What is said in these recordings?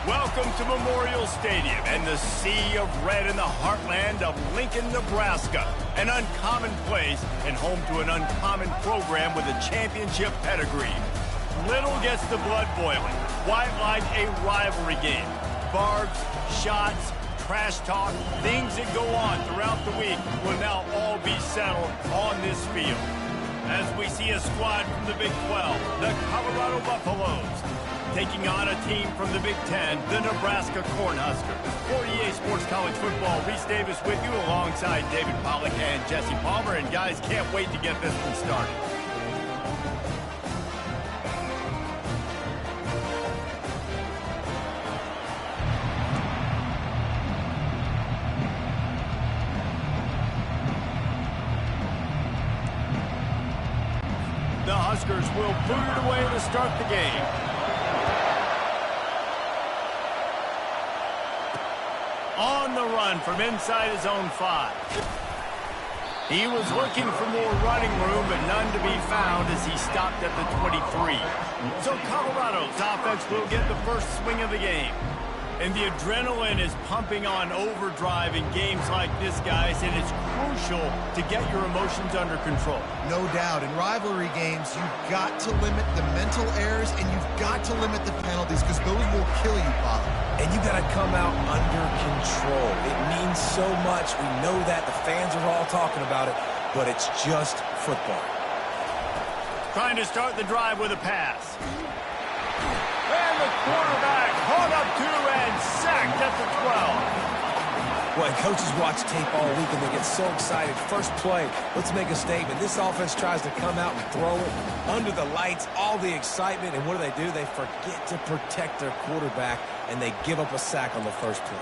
Welcome to Memorial Stadium and the sea of red in the heartland of Lincoln, Nebraska. An uncommon place and home to an uncommon program with a championship pedigree. Little gets the blood boiling, quite like a rivalry game. Barbs, shots, trash talk, things that go on throughout the week will now all be settled on this field. As we see a squad from the Big 12, the Colorado Buffaloes, taking on a team from the Big 10, the Nebraska Cornhuskers. For EA Sports College Football, Reese Davis with you alongside David Pollack and Jesse Palmer. And guys, can't wait to get this one started. The Huskers will boot it away to start the game. On the run from inside his own 5. He was looking for more running room, but none to be found as he stopped at the 23. So Colorado's offense will get the first swing of the game. And the adrenaline is pumping on overdrive in games like this, guys, and it's crucial to get your emotions under control. No doubt. In rivalry games, you've got to limit the mental errors, and you've got to limit the penalties, because those will kill you, Bob. And you got to come out under control. It means so much. We know that. The fans are all talking about it, but it's just football. Trying to start the drive with a pass. And the quarterback hauled up to and sacked at the 12. Well, coaches watch tape all week and they get so excited. First play, let's make a statement. This offense tries to come out and throw it under the lights, all the excitement, and what do? They forget to protect their quarterback, and they give up a sack on the first play.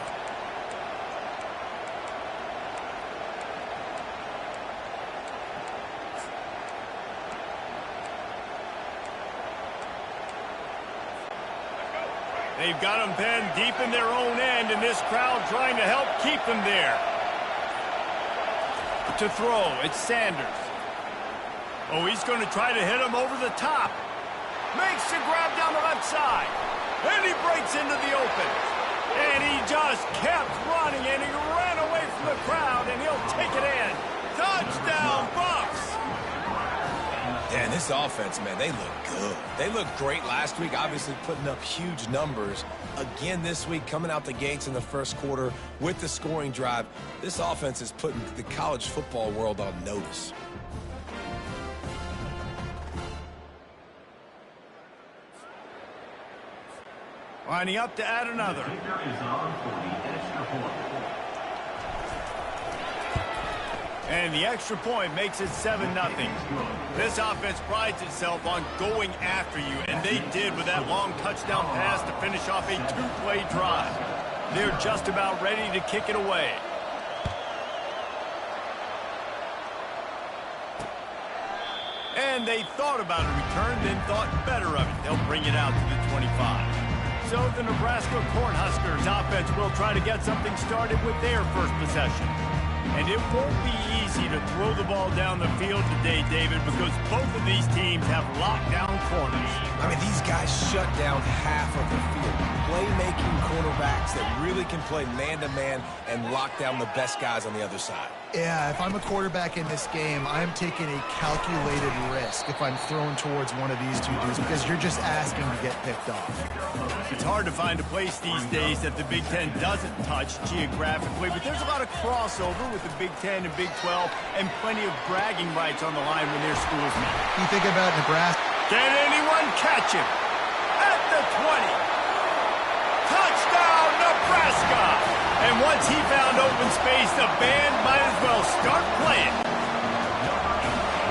They've got them pinned deep in their own end, and this crowd trying to help keep them there. To throw, it's Sanders. Oh, he's going to try to hit him over the top. Makes the grab down the left side. And he breaks into the open. And he just kept running, and he ran away from the crowd, and he'll take it in. Touchdown, Buffs! Yeah, and this offense, man, they look good. They looked great last week, obviously putting up huge numbers. Again this week, coming out the gates in the first quarter with the scoring drive. This offense is putting the college football world on notice. Lining up to add another. And the extra point makes it 7-0. This offense prides itself on going after you, and they did with that long touchdown pass to finish off a 2-play drive. They're just about ready to kick it away. And they thought about a return, then thought better of it. They'll bring it out to the 25. So the Nebraska Cornhuskers offense will try to get something started with their first possession. And it won't be easy to throw the ball down the field today, David, because both of these teams have lockdown corners. I mean, these guys shut down half of the field. Playmaking quarterbacks that really can play man-to-man and lock down the best guys on the other side. Yeah, if I'm a quarterback in this game, I'm taking a calculated risk if I'm thrown towards one of these two dudes, because you're just asking to get picked off. It's hard to find a place these days that the Big Ten doesn't touch geographically, but there's a lot of crossover with the Big Ten and Big 12 and plenty of bragging rights on the line when their schools meet. You think about Nebraska. Can anyone catch him? At the 20. Touchdown, Nebraska! And once he found open space, the band might as well start playing.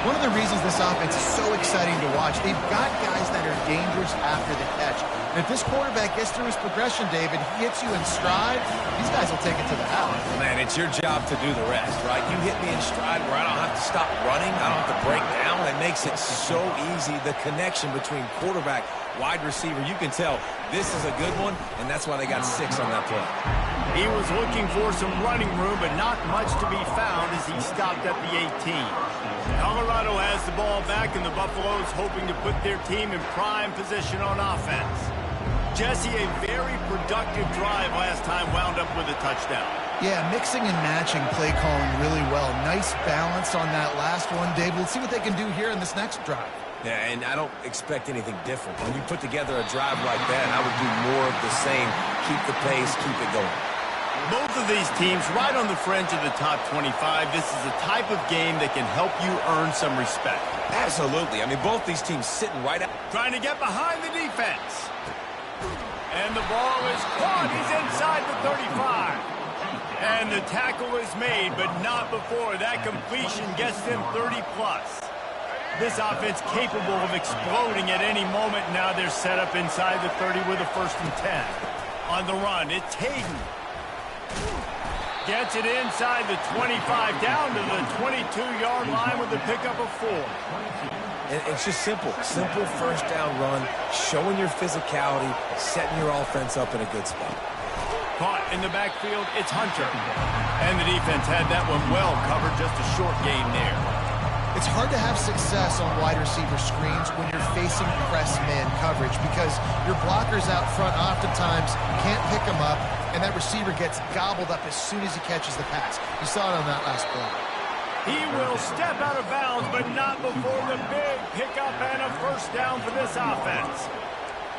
One of the reasons this offense is so exciting to watch, they've got guys that are dangerous after the catch. If this quarterback gets through his progression, David, he hits you in stride, these guys will take it to the house. Man, it's your job to do the rest, right? You hit me in stride where I don't have to stop running. I don't have to break down. It makes it so easy. The connection between quarterback, wide receiver, you can tell this is a good one, and that's why they got 6 on that play. He was looking for some running room, but not much to be found as he stopped at the 18. Colorado has the ball back, and the Buffaloes hoping to put their team in prime position on offense. Jesse, a very productive drive last time wound up with a touchdown. Yeah, mixing and matching play calling really well. Nice balance on that last one, Dave. We'll see what they can do here in this next drive. Yeah, and I don't expect anything different. When you put together a drive like that, I would do more of the same. Keep the pace, keep it going. Both of these teams right on the fringe of the top 25. This is a type of game that can help you earn some respect. Absolutely. I mean, both these teams sitting right out. Trying to get behind the defense. And the ball is caught. He's inside the 35. And the tackle is made, but not before that completion gets them 30-plus. This offense capable of exploding at any moment. Now they're set up inside the 30 with a 1st and 10. On the run, it's Hayden. Gets it inside the 25, down to the 22-yard line with a pickup of 4. It's just simple. Simple first down run, showing your physicality, setting your offense up in a good spot. Caught in the backfield, it's Hunter. And the defense had that one well covered, just a short gain there. It's hard to have success on wide receiver screens when you're facing press man coverage because your blockers out front oftentimes can't pick them up, and that receiver gets gobbled up as soon as he catches the pass. You saw it on that last play. He will step out of bounds, but not before the big pickup and a 1st down for this offense.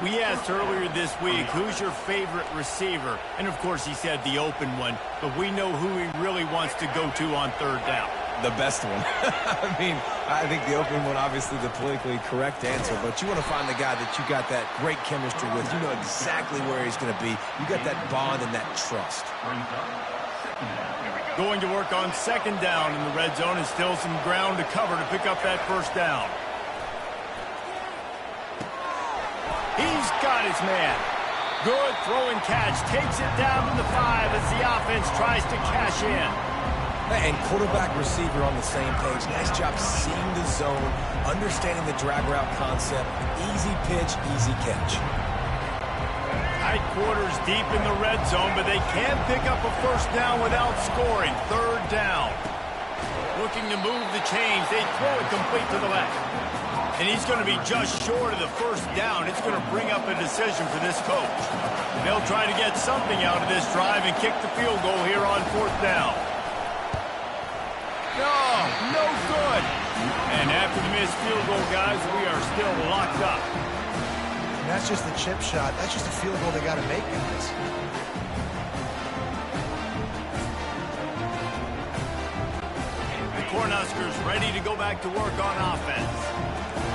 We asked earlier this week, who's your favorite receiver? And, of course, he said the open one, but we know who he really wants to go to on 3rd down. The best one. I mean, I think the open one, obviously the politically correct answer, but you want to find the guy that you got that great chemistry with. You know exactly where he's going to be. You got that bond and that trust. Going to work on 2nd down in the red zone, and still some ground to cover to pick up that 1st down. He's got his man. Good throw and catch. Takes it down to the 5 as the offense tries to cash in. And quarterback receiver on the same page. Nice job seeing the zone, understanding the drag route concept. Easy pitch, easy catch. Tight quarters deep in the red zone, but they can't pick up a 1st down without scoring. 3rd down. Looking to move the chains. They throw it complete to the left. And he's going to be just short of the 1st down. It's going to bring up a decision for this coach. They'll try to get something out of this drive and kick the field goal here on 4th down. No good. And after the missed field goal, guys, we are still locked up. And that's just the chip shot. That's just a field goal they got to make, guys. The Cornhuskers ready to go back to work on offense.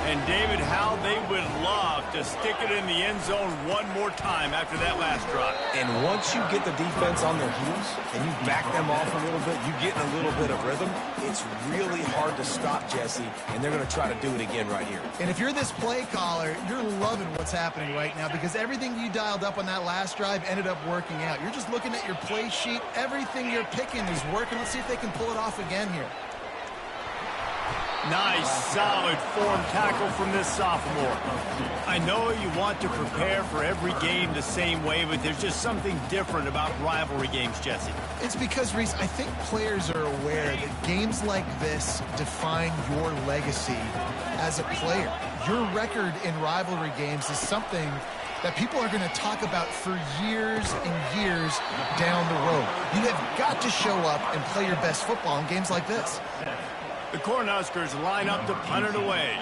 And, David, how they would love to stick it in the end zone one more time after that last drive. And once you get the defense on their heels and you back them off a little bit, you get in a little bit of rhythm, it's really hard to stop, Jesse, and they're going to try to do it again right here. And if you're this play caller, you're loving what's happening right now because everything you dialed up on that last drive ended up working out. You're just looking at your play sheet. Everything you're picking is working. Let's see if they can pull it off again here. Nice, solid form tackle from this sophomore. I know you want to prepare for every game the same way, but there's just something different about rivalry games, Jesse. It's because, Reese, I think players are aware that games like this define your legacy as a player. Your record in rivalry games is something that people are going to talk about for years and years down the road. You have got to show up and play your best football in games like this. The Cornhuskers line up to punt it away.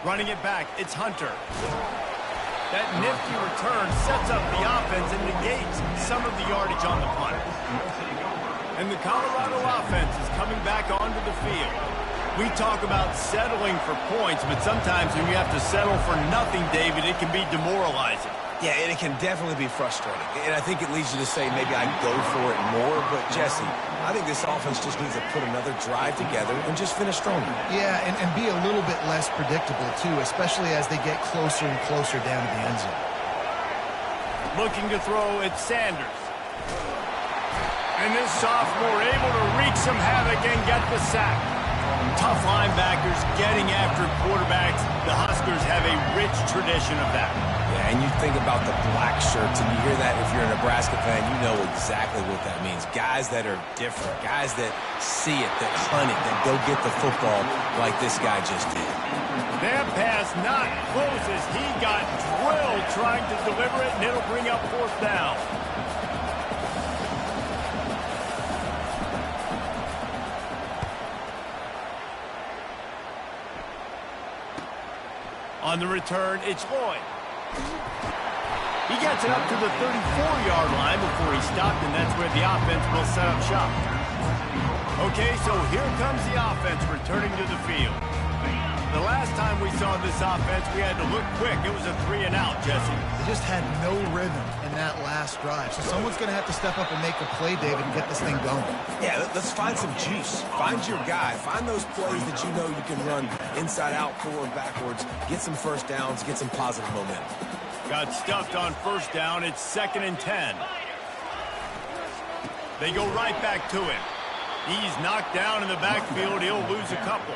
Running it back, it's Hunter. That nifty return sets up the offense and negates some of the yardage on the punt. And the Colorado offense is coming back onto the field. We talk about settling for points, but sometimes when you have to settle for nothing, David, it can be demoralizing. Yeah, and it can definitely be frustrating. And I think it leads you to say maybe I go for it more. But, Jesse, I think this offense just needs to put another drive together and just finish stronger. Yeah, and be a little bit less predictable, too, especially as they get closer and closer down to the end zone. Looking to throw, it's Sanders. And this sophomore able to wreak some havoc and get the sack. Tough linebackers getting after quarterbacks. The Huskers have a rich tradition of that. Yeah, and you think about the black shirts, and you hear that if you're a Nebraska fan, you know exactly what that means. Guys that are different, guys that see it, that hunt it, that go get the football like this guy just did. That pass not close as he got drilled trying to deliver it, and it'll bring up 4th down. On the return, it's Lloyd. He gets it up to the 34-yard line before he stopped, and that's where the offense will set up shop. Okay, so here comes the offense returning to the field. The last time we saw this offense, we had to look quick. It was a 3-and-out, Jesse. They just had no rhythm in that last drive. So someone's going to have to step up and make a play, David, and get this thing going. Yeah, let's find some juice. Find your guy. Find those plays that you know you can run inside out, forward, backwards. Get some first downs. Get some positive momentum. Got stuffed on 1st down. It's 2nd and 10. They go right back to him. He's knocked down in the backfield. He'll lose a couple.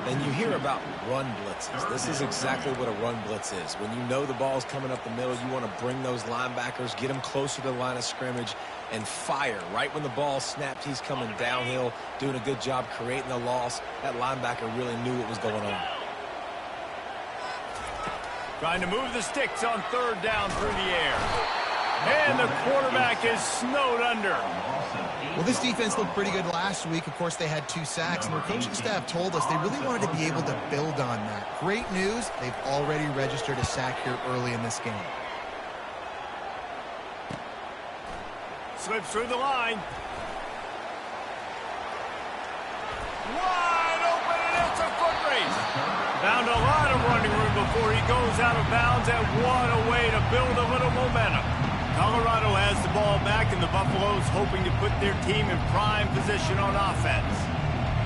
And you hear about run blitzes. This is exactly what a run blitz is. When you know the ball's coming up the middle, you want to bring those linebackers, get them closer to the line of scrimmage, and fire. Right when the ball snapped, he's coming downhill, doing a good job creating the loss. That linebacker really knew what was going on. Trying to move the sticks on 3rd down through the air. And the quarterback is snowed under. Well, this defense looked pretty good last week. Of course, they had 2 sacks, and their coaching staff told us they really wanted to be able to build on that. Great news, they've already registered a sack here early in this game. Slips through the line. Wide open, and it's a foot race. Found a lot of running room before he goes out of bounds, and what a way to build a little momentum. Colorado has the ball back, and the Buffaloes hoping to put their team in prime position on offense.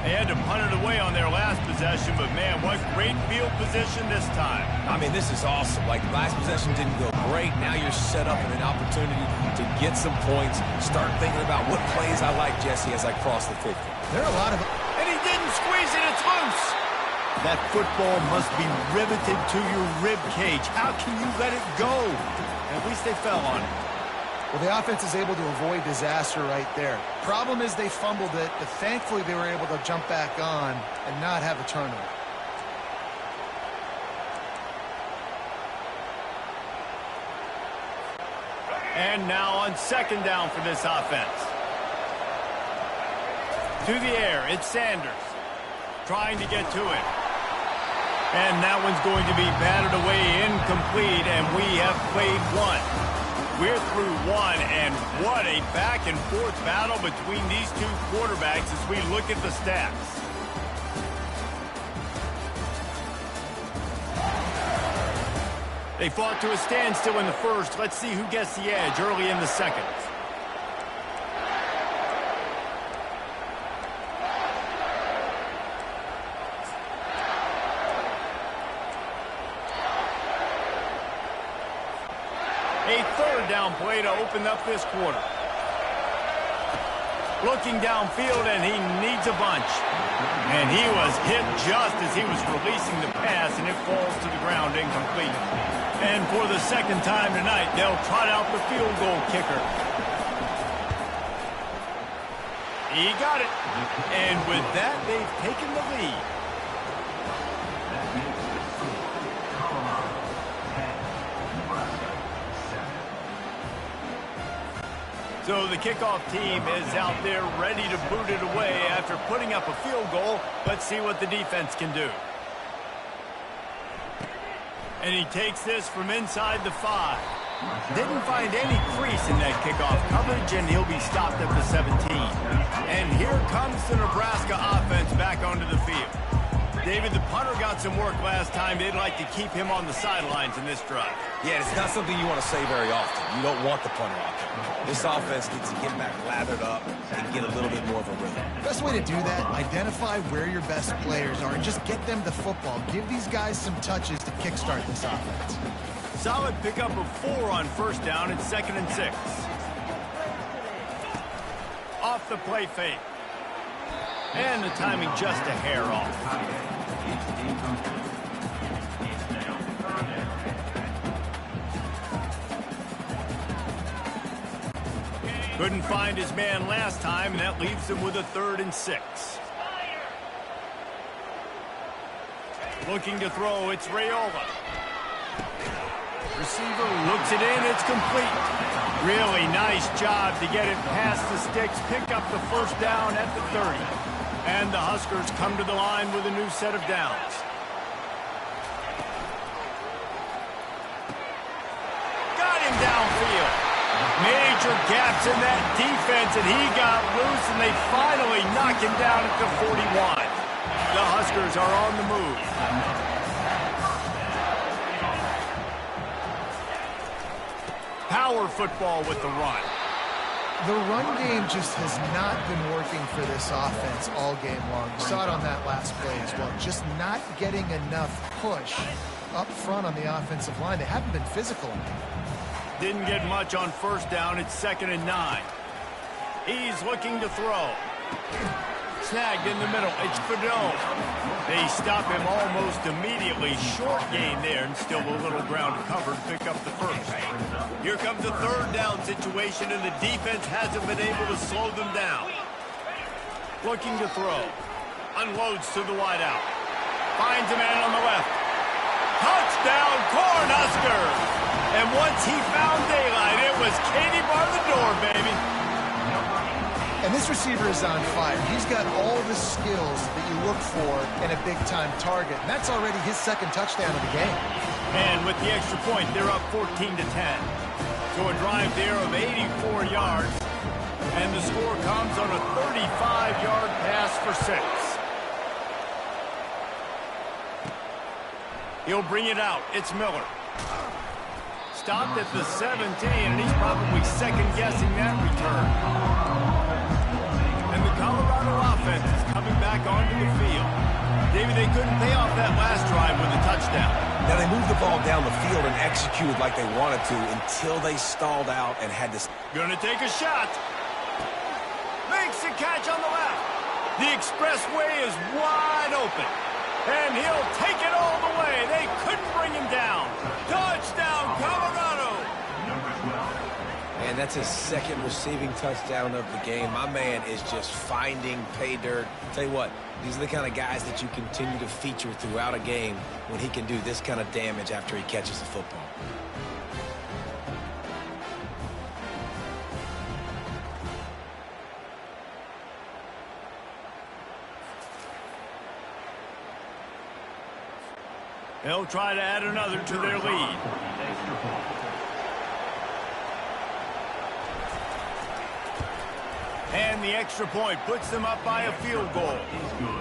They had to punt it away on their last possession, but man, what great field position this time. I mean, this is awesome. Like, last possession didn't go great. Now you're set up in an opportunity to get some points. Start thinking about what plays I like, Jesse, as I cross the 50. There are a lot of... And he didn't squeeze it. It's loose. That football must be riveted to your rib cage. How can you let it go? At least they fell on it. Well, the offense is able to avoid disaster right there. Problem is they fumbled it, but thankfully they were able to jump back on and not have a turnover. And now on 2nd down for this offense. To the air, it's Sanders. Trying to get to it. And that one's going to be batted away incomplete, and we have played 1. We're through 1, and what a back-and-forth battle between these 2 quarterbacks as we look at the stats. They fought to a standstill in the 1st. Let's see who gets the edge early in the 2nd. A 3rd down play to open up this quarter. Looking downfield, and he needs a bunch. And he was hit just as he was releasing the pass, and it falls to the ground incomplete. And for the 2nd time tonight, they'll trot out the field goal kicker. He got it. And with that, they've taken the lead. So the kickoff team is out there ready to boot it away after putting up a field goal. Let's see what the defense can do. And he takes this from inside the 5. Didn't find any crease in that kickoff coverage, and he'll be stopped at the 17. And here comes the Nebraska offense back onto the field. David, the punter got some work last time. They'd like to keep him on the sidelines in this drive. Yeah, it's not something you want to say very often. You don't want the punter out there. This offense needs to get back lathered up and get a little bit more of a rhythm. Best way to do that, identify where your best players are and just get them the football. Give these guys some touches to kickstart this offense. Solid pickup of 4 on first down and 2nd and 6. Off the play fake. And the timing just a hair off. Couldn't find his man last time, and that leaves him with a 3rd and 6. Looking to throw, it's Raiola. Receiver looks it in, it's complete. Really nice job to get it past the sticks, pick up the first down at the 30. And the Huskers come to the line with a new set of downs. Got him downfield. Major gaps in that defense, and he got loose, and they finally knock him down at the 41. The Huskers are on the move. Power football with the run. The run game just has not been working for this offense all game long. You saw it on that last play as well. Just not getting enough push up front on the offensive line. They haven't been physical enough. Didn't get much on first down. It's 2nd and 9. He's looking to throw. Snagged in the middle. It's Fedot. They stop him almost immediately. Short gain there, and still a little ground covered. Pick up the first. Here comes the 3rd down situation, and the defense hasn't been able to slow them down. Looking to throw. Unloads to the wideout. Finds a man on the left. Touchdown, Cornhuskers! And once he found daylight, it was Katie bar the door, baby. And this receiver is on fire. He's got all the skills that you look for in a big-time target. And that's already his 2nd touchdown of the game. And with the extra point, they're up 14-10. So a drive there of 84 yards. And the score comes on a 35-yard pass for 6. He'll bring it out. It's Miller. Stopped at the 17, and he's probably second-guessing that return. And the Colorado offense is coming back onto the field. David, they couldn't pay off that last drive with a touchdown. Now, they moved the ball down the field and executed like they wanted to until they stalled out and had to... Gonna take a shot. Makes a catch on the left. The expressway is wide open. And he'll take it all the way. They couldn't bring him down. Touchdown, Colorado. And that's his 2nd receiving touchdown of the game. My man is just finding pay dirt. Tell you what, these are the kind of guys that you continue to feature throughout a game when he can do this kind of damage after he catches the football. They'll try to add another to their lead. And the extra point puts them up by a field goal.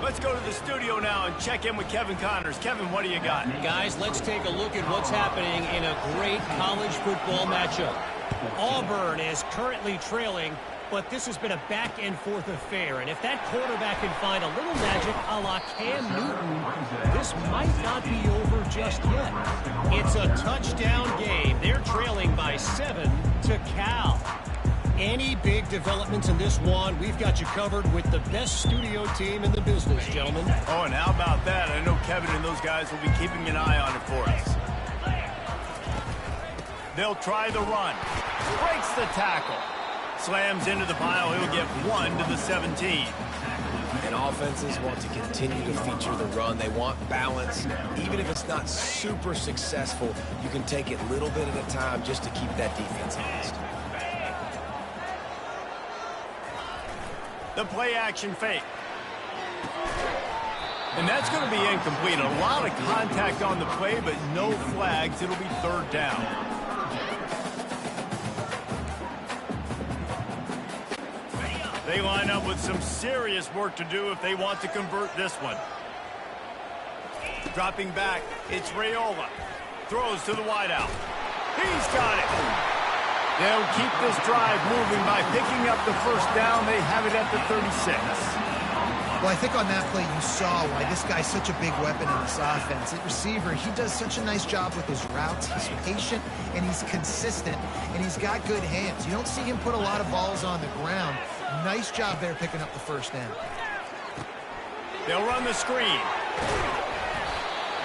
Let's go to the studio now and check in with Kevin Connors. Kevin, what do you got? Guys, let's take a look at what's happening in a great college football matchup. Auburn is currently trailing, but this has been a back-and-forth affair. And if that quarterback can find a little magic a la Cam Newton, this might not be over just yet. It's a touchdown game. They're trailing by 7 to Cal. Any big developments in this one, we've got you covered with the best studio team in the business, gentlemen. Oh, and how about that? I know Kevin and those guys will be keeping an eye on it for us. They'll try the run. Breaks the tackle. Slams into the pile. He'll get 1 to the 17. And offenses want to continue to feature the run. They want balance. Even if it's not super successful, you can take it little bit at a time just to keep that defense honest. The play action fake. And that's going to be incomplete. A lot of contact on the play, but no flags. It'll be 3rd down. They line up with some serious work to do if they want to convert this one. Dropping back, it's Raiola. Throws to the wideout. He's got it. They'll keep this drive moving by picking up the first down. They have it at the 36. Well, I think on that play you saw why this guy's such a big weapon in this offense. At receiver, he does such a nice job with his routes. He's patient, and he's consistent, and he's got good hands. You don't see him put a lot of balls on the ground. Nice job there picking up the first down. They'll run the screen.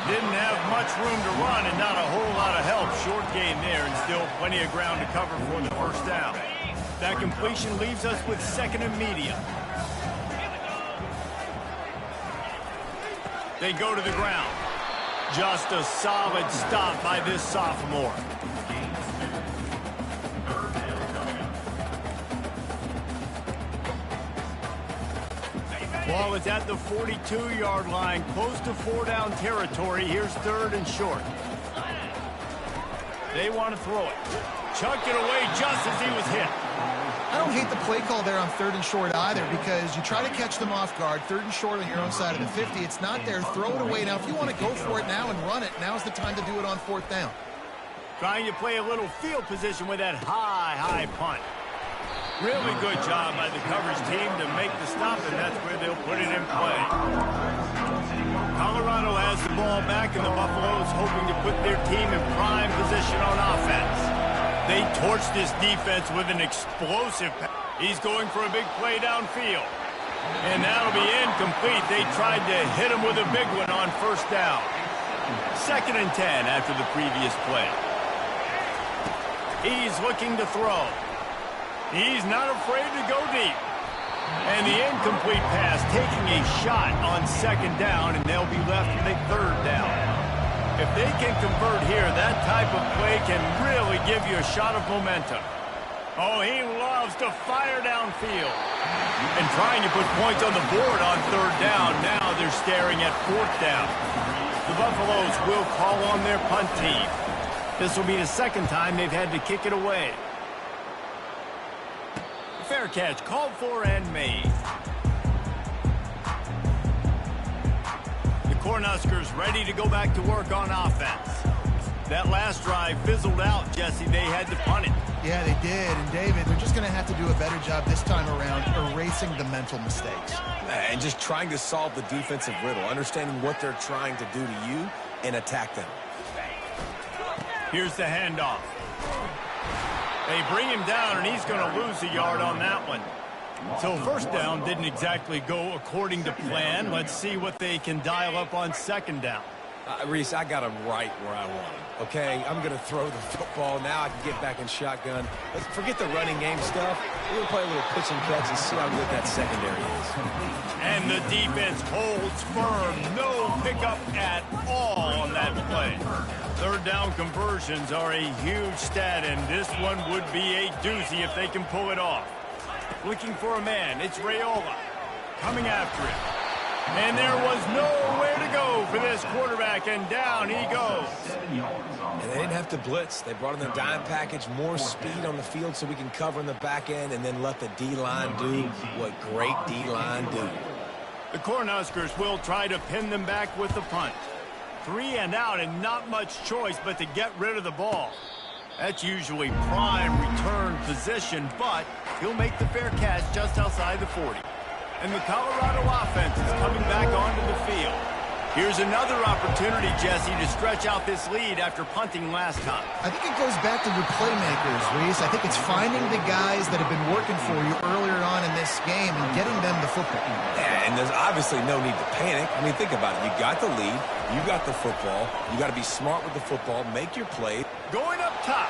Didn't have much room to run and not a whole lot of help. Short gain there and still plenty of ground to cover for the first down. That completion leaves us with second and medium. They go to the ground. Just a solid stop by this sophomore. Ball is at the 42-yard line, close to four-down territory. Here's third and short. They want to throw it. Chucked it away just as he was hit. I don't hate the play call there on third and short either, because you try to catch them off guard. Third and short on your own side of the 50. It's not there. Throw it away. Now, if you want to go for it now and run it, now's the time to do it on fourth down. Trying to play a little field position with that high punt. Really good job by the coverage team to make the stop, and that's where they'll put it in play. Colorado has the ball back, and the Buffaloes hoping to put their team in prime position on offense. They torched this defense with an explosive pass. He's going for a big play downfield. And that'll be incomplete. They tried to hit him with a big one on first down. Second and 10 after the previous play. He's looking to throw. He's not afraid to go deep. And the incomplete pass taking a shot on second down, and they'll be left with a third down. If they can convert here, that type of play can really give you a shot of momentum. Oh, he loves to fire downfield. And trying to put points on the board on third down. Now they're staring at fourth down. The Buffaloes will call on their punt team. This will be the second time they've had to kick it away. Fair catch called for and made. The Cornhuskers ready to go back to work on offense. That last drive fizzled out, Jesse. They had to punt it. Yeah, they did. And, David, they're just going to have to do a better job this time around erasing the mental mistakes. And just trying to solve the defensive riddle, understanding what they're trying to do to you and attack them. Here's the handoff. They bring him down, and he's going to lose a yard on that one. So first down didn't exactly go according to plan. Let's see what they can dial up on second down. Reese, I got him right where I want him. Okay, I'm going to throw the football. Now I can get back in shotgun. Let's forget the running game stuff. We're going to play a little pitch and catch and see how good that secondary is. And the defense holds firm. No pickup at all on that play. Third down conversions are a huge stat, and this one would be a doozy if they can pull it off. Looking for a man. It's Raiola coming after it. And there was nowhere to go for this quarterback, and down he goes. And they didn't have to blitz. They brought in the dime package, more speed on the field so we can cover in the back end and then let the D-line do what great D-line do. The Cornhuskers will try to pin them back with the punt. 3 and out, and not much choice but to get rid of the ball. That's usually prime return position, but he'll make the fair catch just outside the 40. And the Colorado offense is coming back onto the field. Here's another opportunity, Jesse, to stretch out this lead after punting last time. I think it goes back to your playmakers, Reese. I think it's finding the guys that have been working for you earlier on in this game and getting them the football. Yeah, and there's obviously no need to panic. I mean, think about it. You got the lead. You got the football. You got to be smart with the football. Make your play. Going up top.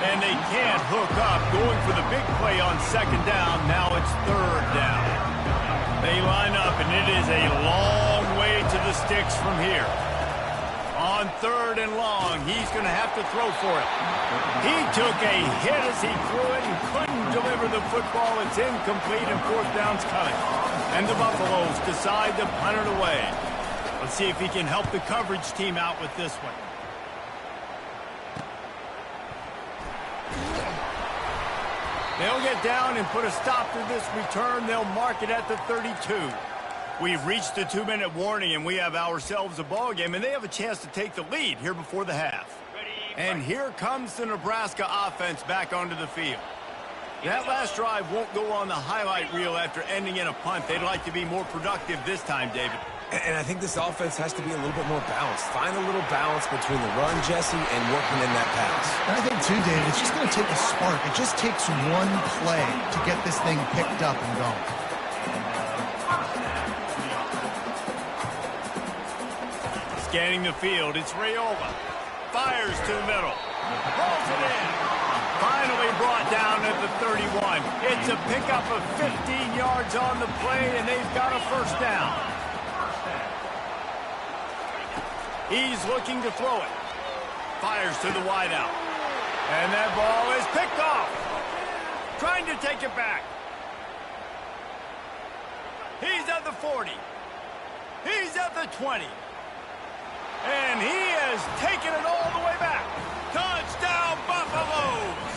And they can't hook up. Going for the big play on second down. Now it's third down. They line up, and it is a long way to the sticks from here. On third and long, he's going to have to throw for it. He took a hit as he threw it and couldn't deliver the football. It's incomplete, and fourth down's coming. And the Buffaloes decide to punt it away. Let's see if he can help the coverage team out with this one. They'll get down and put a stop to this return. They'll mark it at the 32. We've reached the 2-minute warning, and we have ourselves a ball game, and they have a chance to take the lead here before the half. And here comes the Nebraska offense back onto the field. That last drive won't go on the highlight reel after ending in a punt. They'd like to be more productive this time, David. And I think this offense has to be a little bit more balanced. Find a little balance between the run, Jesse, and working in that pass. And I think, too, David, it's just going to take a spark. It just takes one play to get this thing picked up and going. Scanning the field, it's Raiola. Fires to the middle. Rolls it in. Finally brought down at the 31. It's a pickup of 15 yards on the play, and they've got a first down. He's looking to throw it. Fires to the wideout. And that ball is picked off. Trying to take it back. He's at the 40. He's at the 20. And he has taken it all the way back. Touchdown, Buffaloes!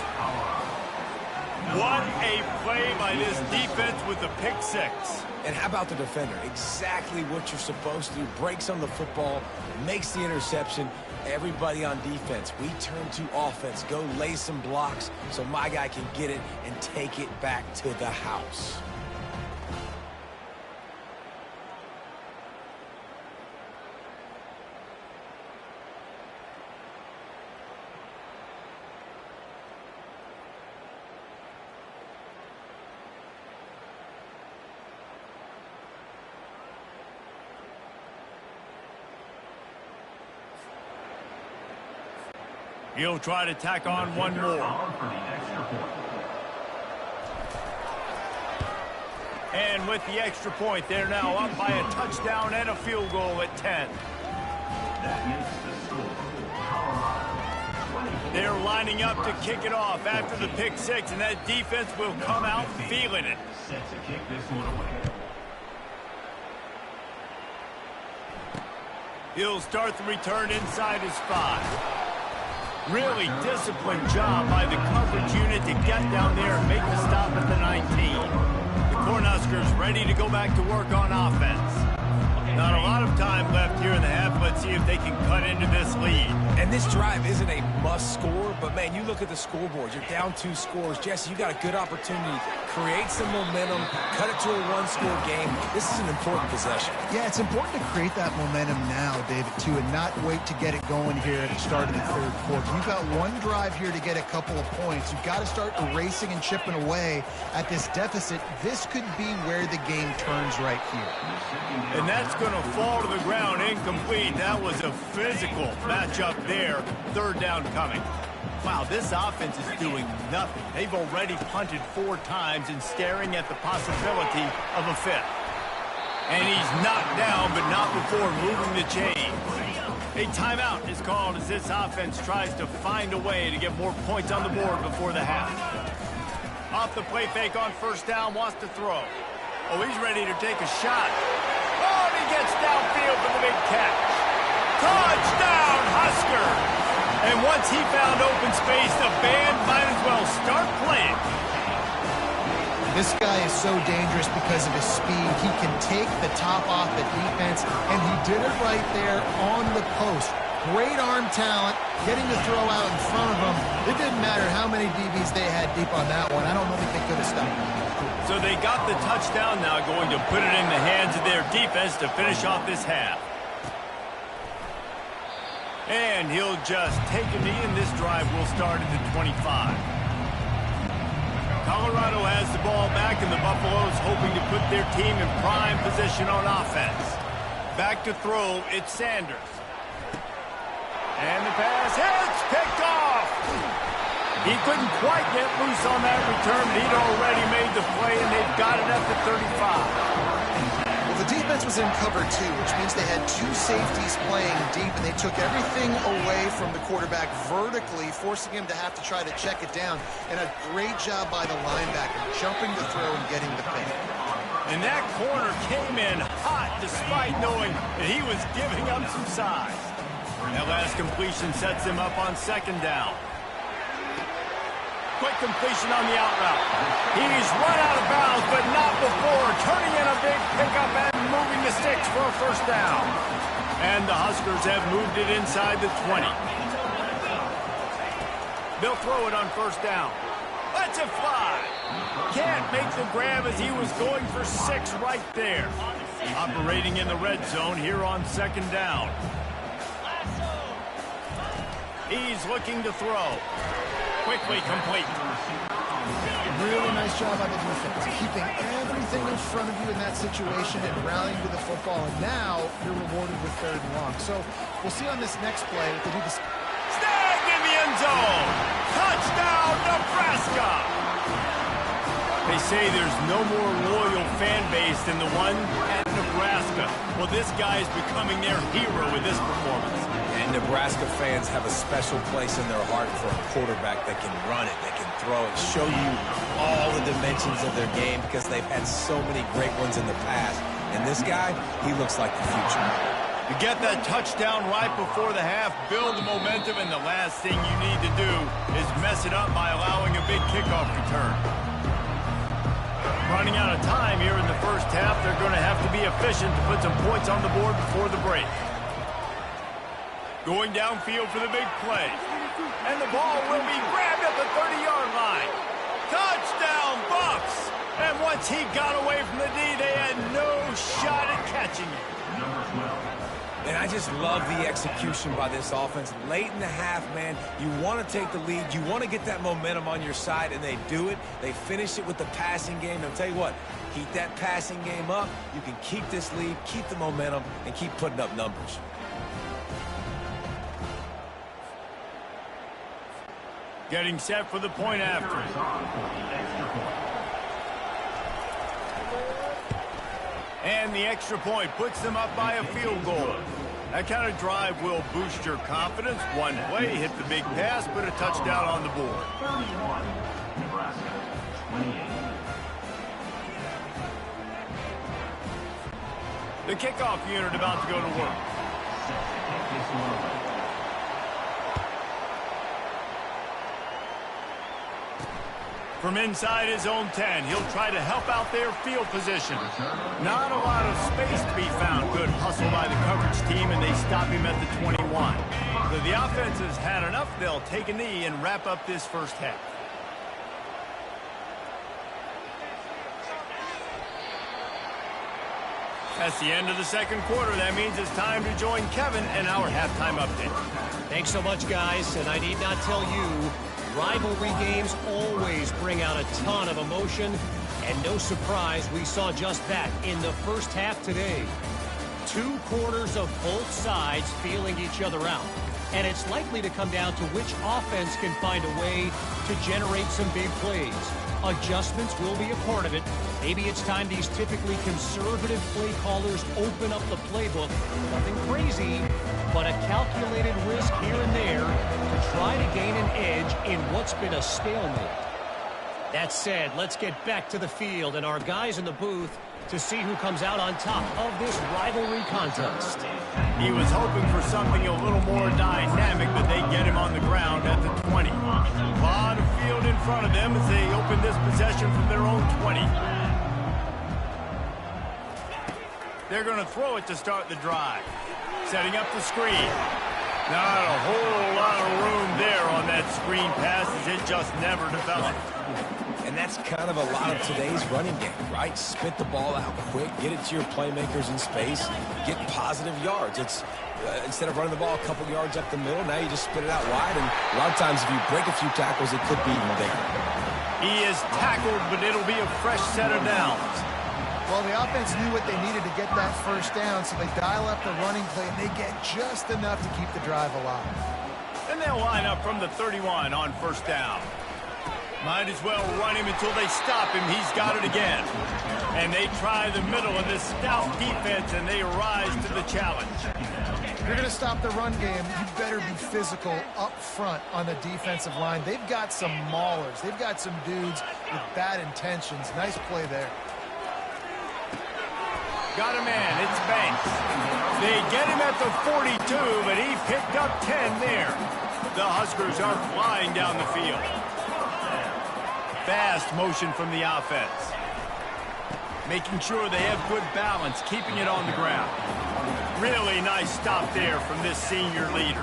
What a play by this defense with the pick six. And how about the defender? Exactly what you're supposed to do. Breaks on the football, makes the interception. Everybody on defense, we turn to offense. Go lay some blocks so my guy can get it and take it back to the house. He'll try to tack on one more. And with the extra point, they're now up by a touchdown and a field goal at 10. They're lining up to kick it off after the pick six, and that defense will come out feeling it. He'll start the return inside his 5. Really disciplined job by the coverage unit to get down there and make the stop at the 19. The Cornhuskers ready to go back to work on offense. Not a lot of time left here in the half. Let's see if they can cut into this lead. And this drive isn't a must score, but man, you look at the scoreboard. You're down 2 scores. Jesse, you got a good opportunity. Create some momentum. Cut it to a 1-score game. This is an important possession. Yeah, it's important to create that momentum now, David, too, and not wait to get it going here at the start of the third quarter. You've got one drive here to get a couple of points. You've got to start erasing and chipping away at this deficit. This could be where the game turns right here. And that's going to fall to the ground incomplete. That was a physical matchup there. Third down coming. Wow, this offense is doing nothing. They've already punted 4 times and staring at the possibility of a 5th. And he's knocked down, but not before moving the chains. A timeout is called as this offense tries to find a way to get more points on the board before the half. Off the play fake on first down, wants to throw. Oh, he's ready to take a shot. Oh, and he gets downfield for the big catch. Touchdown, Husker! And once he found open space, the band might as well start playing. This guy is so dangerous because of his speed. He can take the top off the defense, and he did it right there on the post. Great arm talent, getting the throw out in front of him. It didn't matter how many DBs they had deep on that one. I don't think they could have stopped him. So they got the touchdown now, going to put it in the hands of their defense to finish off this half. And he'll just take a knee, and this drive will start at the 25. Colorado has the ball back, and the Buffaloes hoping to put their team in prime position on offense. Back to throw, it's Sanders. And the pass hits, picked off. He couldn't quite get loose on that return, but he'd already made the play, and they've got it at the 35. The defense was in cover 2, which means they had 2 safeties playing deep, and they took everything away from the quarterback vertically, forcing him to have to try to check it down. And a great job by the linebacker, jumping the throw and getting the pick. And that corner came in hot despite knowing that he was giving up some size. That last completion sets him up on second down. Quick completion on the out route. He's run out of bounds, but not before turning in a big pickup and moving the sticks for a first down. And the Huskers have moved it inside the 20. They'll throw it on first down. Lets it fly. Can't make the grab as he was going for 6 right there. Operating in the red zone here on second down. He's looking to throw. Quickly complete. Really nice job on the defense, keeping everything in front of you in that situation and rallying to the football. And now you're rewarded with 3rd and long. So we'll see on this next play if they do this. Snagged in the end zone. Touchdown, Nebraska. They say there's no more loyal fan base than the one at Nebraska. Well, this guy is becoming their hero with this performance. And Nebraska fans have a special place in their heart for a quarterback that can run it, that can throw it, show you all the dimensions of their game because they've had so many great ones in the past. And this guy, he looks like the future. You get that touchdown right before the half, build the momentum, and the last thing you need to do is mess it up by allowing a big kickoff return. Running out of time here in the first half, they're going to have to be efficient to put some points on the board before the break. Going downfield for the big play. And the ball will be grabbed at the 30-yard line. Touchdown, Bucks! And once he got away from the D, they had no shot at catching it. And I just love the execution by this offense. Late in the half, man, you want to take the lead. You want to get that momentum on your side, and they do it. They finish it with the passing game. I'll tell you what, keep that passing game up. You can keep this lead, keep the momentum, and keep putting up numbers. Getting set for the point after. And the extra point puts them up by a field goal. That kind of drive will boost your confidence. One play, hit the big pass, put a touchdown on the board. 31, Nebraska, 28. The kickoff unit about to go to work. From inside his own 10, he'll try to help out their field position. Not a lot of space to be found. Good hustle by the coverage team, and they stop him at the 21. So the offense has had enough. They'll take a knee and wrap up this first half. That's the end of the second quarter. That means it's time to join Kevin and our halftime update. Thanks so much, guys, and I need not tell you, rivalry games always bring out a ton of emotion, and no surprise we saw just that in the first half today. 2 quarters of both sides feeling each other out, and it's likely to come down to which offense can find a way to generate some big plays. Adjustments will be a part of it. Maybe it's time these typically conservative play callers open up the playbook. Nothing crazy, but a calculated risk here and there to try to gain an edge in what's been a stalemate. That said, let's get back to the field and our guys in the booth to see who comes out on top of this rivalry contest. He was hoping for something a little more dynamic, but they get him on the ground at the 20. A lot of field in front of them as they open this possession from their own 20. They're going to throw it to start the drive. Setting up the screen. Not a whole lot of room there on that screen pass as it just never developed. And that's kind of a lot of today's running game, right? Spit the ball out quick, get it to your playmakers in space, get positive yards. It's instead of running the ball a couple yards up the middle, now you just spit it out wide, and a lot of times if you break a few tackles, it could be even bigger. He is tackled, but it'll be a fresh set of downs. Well, the offense knew what they needed to get that first down, so they dial up the running play, and they get just enough to keep the drive alive. And they'll line up from the 31 on first down. Might as well run him until they stop him. He's got it again. And they try the middle of this stout defense, and they rise to the challenge. If you're going to stop the run game, you better be physical up front on the defensive line. They've got some maulers. They've got some dudes with bad intentions. Nice play there. Got a man. It's Banks. They get him at the 42, but he picked up 10 there. The Huskers are flying down the field. Fast motion from the offense. making sure they have good balance, keeping it on the ground. Really nice stop there from this senior leader.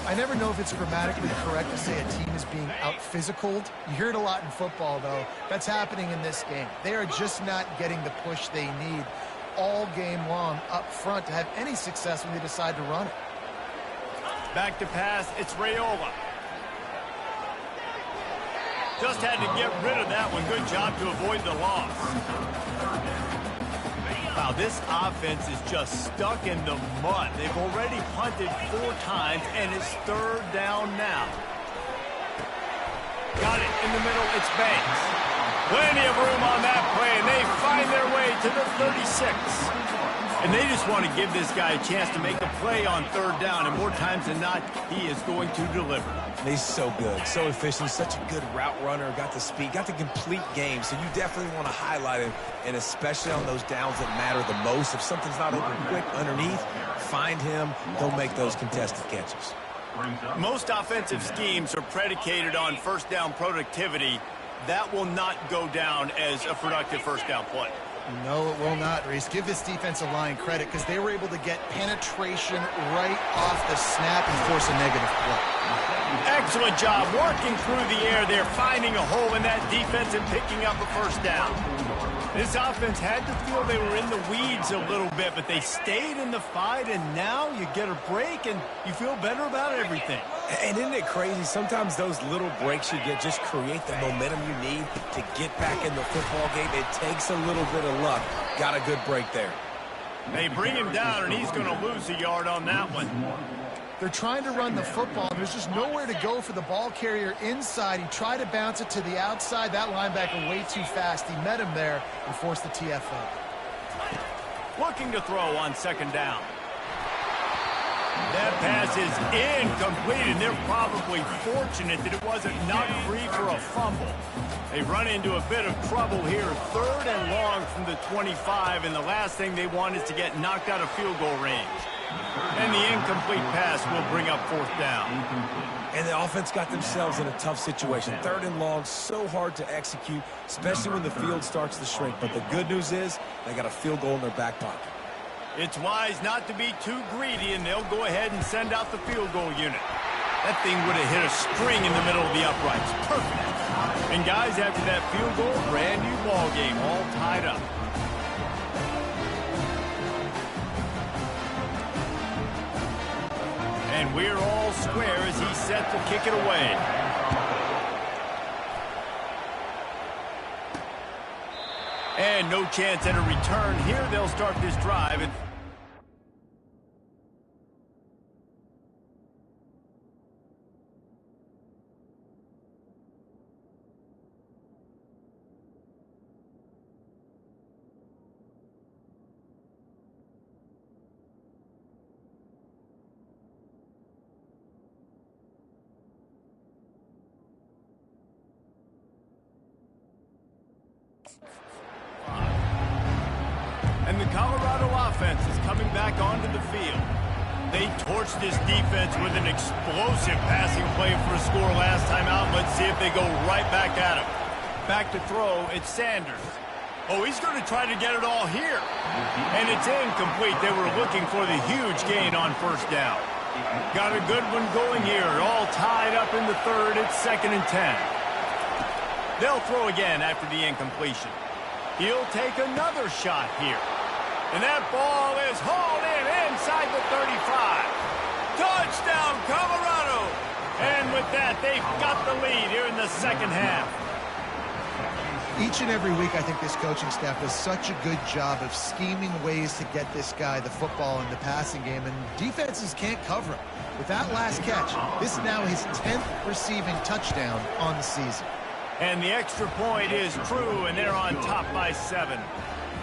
I never know if it's grammatically correct to say a team is being out-physicaled. You hear it a lot in football, though. That's happening in this game. They are just not getting the push they need all game long up front to have any success when they decide to run it. Back to pass, it's Raiola. Just had to get rid of that one. Good job to avoid the loss. Wow, this offense is just stuck in the mud. They've already punted 4 times, and it's 3rd down now. Got it in the middle, it's Banks. Plenty of room on that play, and they find their way to the 36. And they just want to give this guy a chance to make a play on 3rd down, and more times than not, he is going to deliver. He's so good, so efficient, such a good route runner, got the speed, got the complete game, so you definitely want to highlight him, and especially on those downs that matter the most. If something's not open quick underneath, find him, he'll make those contested catches. Most offensive schemes are predicated on 1st down productivity. That will not go down as a productive 1st down play. No, it will not, Reese. Give this defensive line credit because they were able to get penetration right off the snap and force a negative play. Excellent job working through the air there, finding a hole in that defense and picking up a 1st down. This offense had to feel they were in the weeds a little bit, but they stayed in the fight, and now you get a break and you feel better about everything. And isn't it crazy? Sometimes those little breaks you get just create the momentum you need to get back in the football game. It takes a little bit of luck. Got a good break there. They bring him down, and he's going to lose a yard on that one. They're trying to run the football, and there's just nowhere to go for the ball carrier inside. He tried to bounce it to the outside. That linebacker way too fast. He met him there and forced the TFL. Looking to throw on 2nd down. That pass is incomplete, and they're probably fortunate that it wasn't knocked free for a fumble. They run into a bit of trouble here, 3rd and long from the 25, and the last thing they want is to get knocked out of field goal range. And the incomplete pass will bring up 4th down. And the offense got themselves in a tough situation. 3rd and long, so hard to execute, especially when the field starts to shrink. But the good news is they got a field goal in their back pocket. It's wise not to be too greedy, and they'll go ahead and send out the field goal unit. That thing would have hit a string in the middle of the uprights. Perfect. And guys, after that field goal, brand new ball game, all tied up. And we're all square as he's set to kick it away. And no chance at a return here. They'll start this drive. And the Colorado offense is coming back onto the field. They torched this defense with an explosive passing play for a score last time out. Let's see if they go right back at him. Back to throw, it's Sanders. Oh, he's going to try to get it all here. And it's incomplete. They were looking for the huge gain on 1st down. Got a good one going here. All tied up in the 3rd. It's 2nd and 10. They'll throw again after the incompletion. He'll take another shot here. And that ball is hauled in inside the 35. Touchdown, Colorado! And with that, they've got the lead here in the 2nd half. Each and every week, I think this coaching staff does such a good job of scheming ways to get this guy the football in the passing game, and defenses can't cover him. With that last catch, this is now his 10th receiving touchdown on the season. And the extra point is true, and they're on top by 7.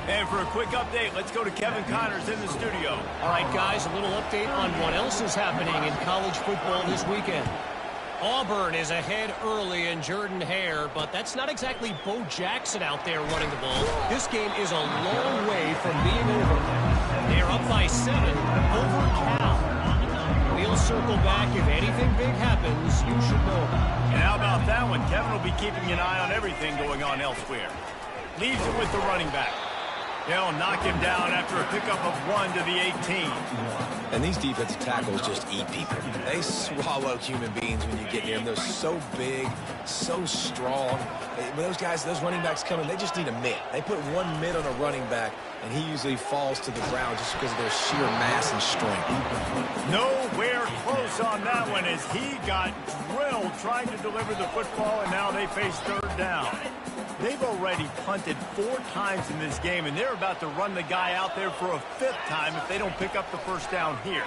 And for a quick update, let's go to Kevin Connors in the studio. All right, guys, a little update on what else is happening in college football this weekend. Auburn is ahead early in Jordan-Hare, but that's not exactly Bo Jackson out there running the ball. This game is a long way from being over. They're up by 7 over Cal. We'll circle back. If anything big happens, you should know. And how about that one? Kevin will be keeping an eye on everything going on elsewhere. Leaves it with the running back. They'll knock him down after a pickup of 1 to the 18. And these defensive tackles just eat people. They swallow human beings when you get near them. They're so big, so strong. When those guys, those running backs come in, they just need a mitt. They put one mitt on a running back, and he usually falls to the ground just because of their sheer mass and strength. Nowhere close on that one as he got drilled trying to deliver the football, and now they face third down. They've already punted 4 times in this game, and they're about to run the guy out there for a 5th time if they don't pick up the first down here.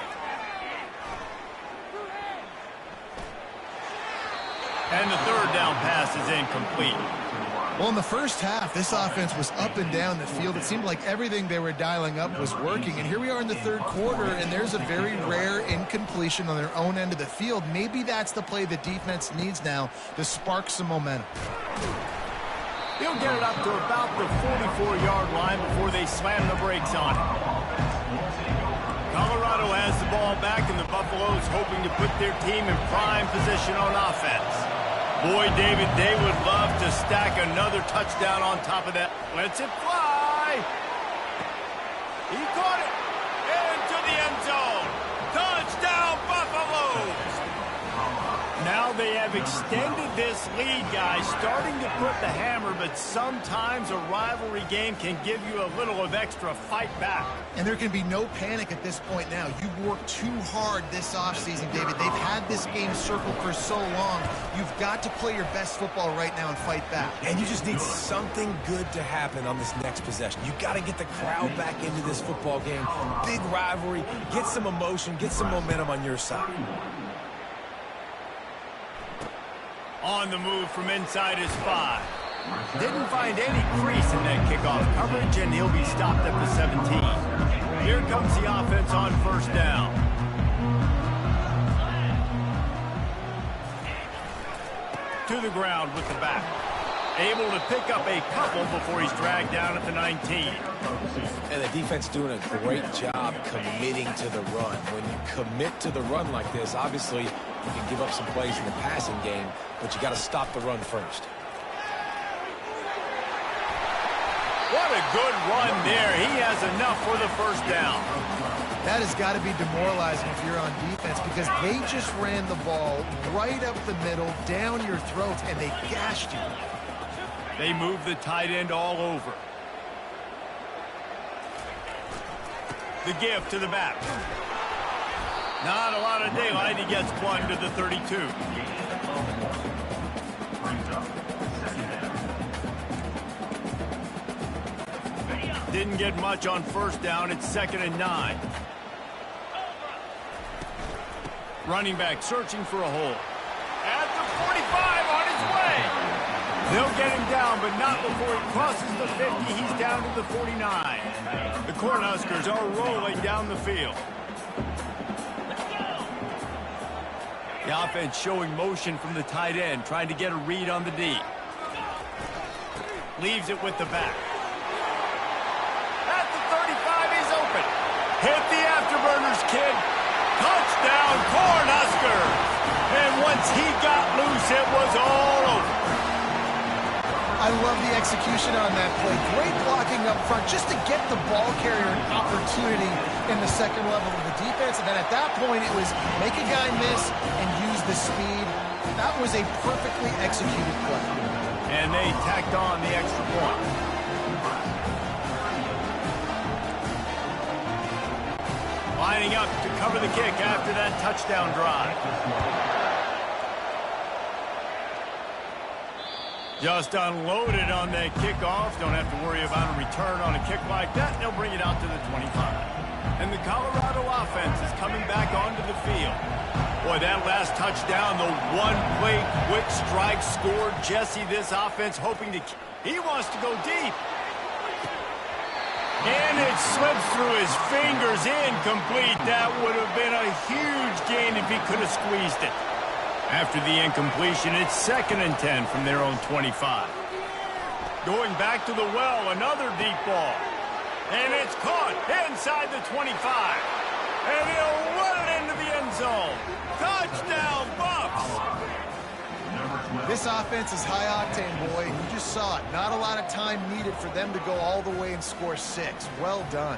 And the third down pass is incomplete. Well, in the first half, this offense was up and down the field. It seemed like everything they were dialing up was working. And here we are in the third quarter, and there's a very rare incompletion on their own end of the field. Maybe that's the play the defense needs now to spark some momentum. He'll get it up to about the 44-yard line before they slam the brakes on it. Colorado has the ball back, and the Buffaloes hoping to put their team in prime position on offense. Boy, David, they would love to stack another touchdown on top of that. Lets it fly. He caught it. Into the end zone. Touchdown, Buffaloes. Now they have extended this lead, guys, starting to put the hammer, but sometimes a rivalry game can give you a little of extra fight back. And there can be no panic at this point now. You've worked too hard this offseason, David. They've had this game circled for so long. You've got to play your best football right now and fight back. And you just need something good to happen on this next possession. You've got to get the crowd back into this football game. Big rivalry. Get some emotion. Get some momentum on your side. On the move from inside his 5. Didn't find any crease in that kickoff coverage, and he'll be stopped at the 17. Here comes the offense on first down. To the ground with the back. Able to pick up a couple before he's dragged down at the 19. And the defense doing a great job committing to the run. When you commit to the run like this, obviously you can give up some plays in the passing game, but you got to stop the run first. What a good run there. He has enough for the first down. That has got to be demoralizing if you're on defense because they just ran the ball right up the middle, down your throats, and they gashed you. They move the tight end all over. The give to the back. Not a lot of daylight. He gets one to the 32. Didn't get much on first down. It's 2nd and 9. Running back searching for a hole. At the 45 on his way. They'll get him down, but not before he crosses the 50. He's down to the 49. The Cornhuskers are rolling down the field. The offense showing motion from the tight end, trying to get a read on the D. Leaves it with the back. At the 35, he's open. Hit the afterburners, kid. Touchdown, Cornhuskers. And once he got loose, it was all over. I love the execution on that play. Great blocking up front just to get the ball carrier an opportunity in the second level of the defense. And then at that point, it was make a guy miss and use the speed. That was a perfectly executed play. And they tacked on the extra point. Lining up to cover the kick after that touchdown drive. Just unloaded on that kickoff. Don't have to worry about a return on a kick like that. They'll bring it out to the 25. And the Colorado offense is coming back onto the field. Boy, that last touchdown, the one-play quick strike scored Jesse. This offense hoping to... He wants to go deep. And it slips through his fingers, incomplete. That would have been a huge gain if he could have squeezed it. After the incompletion, it's 2nd and 10 from their own 25. Going back to the well, another deep ball. And it's caught inside the 25. And he'll run it into the end zone. Touchdown, Buffs! This offense is high octane, boy. You just saw it. Not a lot of time needed for them to go all the way and score 6. Well done.